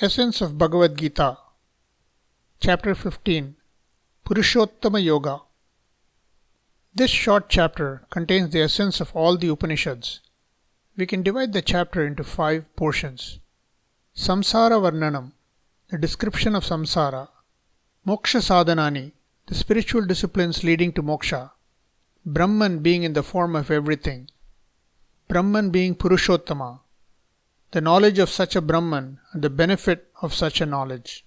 Essence of Bhagavad Gita, Chapter 15, Purushottama Yoga. This short chapter contains the essence of all the Upanishads. We can divide the chapter into 5 portions. Samsara Varnanam, the description of samsara. Moksha Sadhanani, the spiritual disciplines leading to moksha. Brahman being in the form of everything. Brahman being Purushottama, the knowledge of such a Brahman and the benefit of such a knowledge.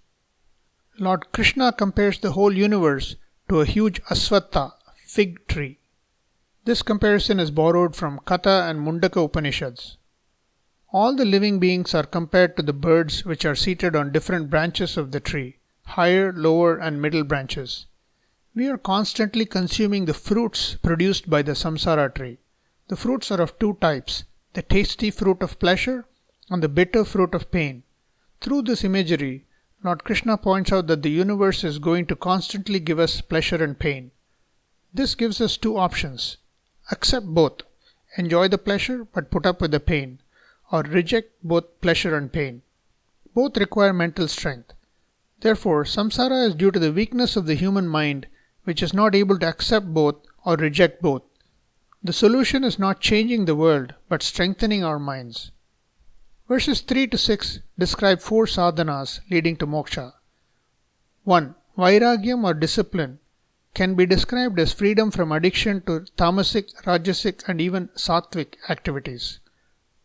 Lord Krishna compares the whole universe to a huge Asvatha fig tree. This comparison is borrowed from Katha and Mundaka Upanishads. All the living beings are compared to the birds which are seated on different branches of the tree, higher, lower and middle branches. We are constantly consuming the fruits produced by the samsara tree. The fruits are of 2 types, the tasty fruit of pleasure and the bitter fruit of pain. Through this imagery, Lord Krishna points out that the universe is going to constantly give us pleasure and pain. This gives us 2 options. Accept both, enjoy the pleasure but put up with the pain, or reject both pleasure and pain. Both require mental strength. Therefore, samsara is due to the weakness of the human mind, which is not able to accept both or reject both. The solution is not changing the world, but strengthening our minds. Verses 3 to 6 describe 4 sadhanas leading to moksha. 1. Vairagyam or discipline can be described as freedom from addiction to tamasic, rajasic and even sattvic activities.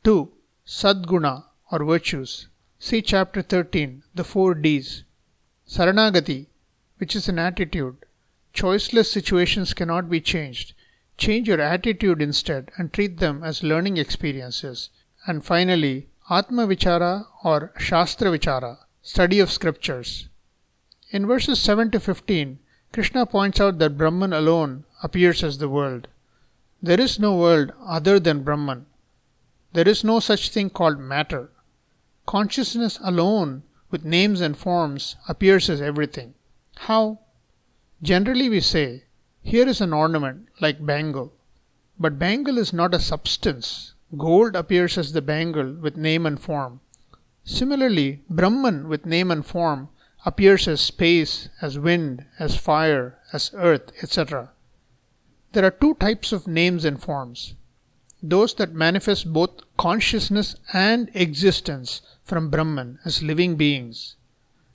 2. Sadguna or virtues. See chapter 13, the 4 Ds. Saranagati, which is an attitude. Choiceless situations cannot be changed. Change your attitude instead and treat them as learning experiences. And finally, Atma Vichara or Shastra Vichara, study of scriptures. In verses 7 to 15, Krishna points out that Brahman alone appears as the world. There is no world other than Brahman. There is no such thing called matter. Consciousness alone, with names and forms, appears as everything. How? Generally we say, here is an ornament like bangle. But bangle is not a substance. Gold appears as the bangle with name and form. Similarly, Brahman with name and form appears as space, as wind, as fire, as earth, etc. There are 2 types of names and forms. Those that manifest both consciousness and existence from Brahman as living beings,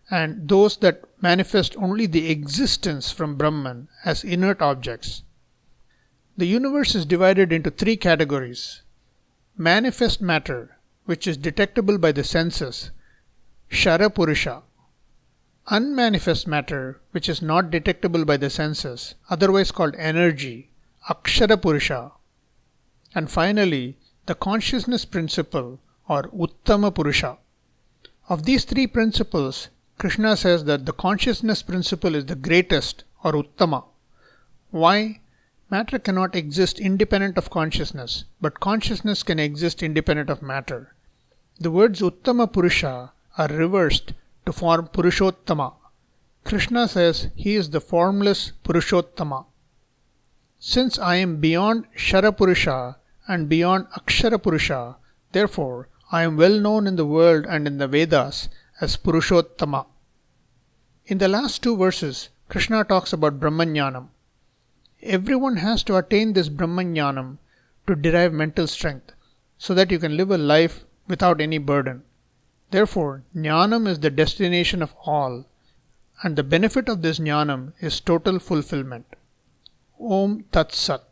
and those that manifest only the existence from Brahman as inert objects. The universe is divided into 3 categories. Manifest matter, which is detectable by the senses, Shara Purusha. Unmanifest matter, which is not detectable by the senses, otherwise called energy, Akshara Purusha. And finally, the consciousness principle or Uttama Purusha. Of these 3 principles, Krishna says that the consciousness principle is the greatest or Uttama. Why? Matter cannot exist independent of consciousness, but consciousness can exist independent of matter. The words Uttama Purusha are reversed to form Purushottama. Krishna says he is the formless Purushottama. Since I am beyond Shara Purusha and beyond Akshara Purusha, therefore I am well known in the world and in the Vedas as Purushottama. In the last 2 verses, Krishna talks about Brahmajnanam. Everyone has to attain this Brahmajnanam to derive mental strength, so that you can live a life without any burden. Therefore, Jnanam is the destination of all, and the benefit of this Jnanam is total fulfillment. Om Tat Sat.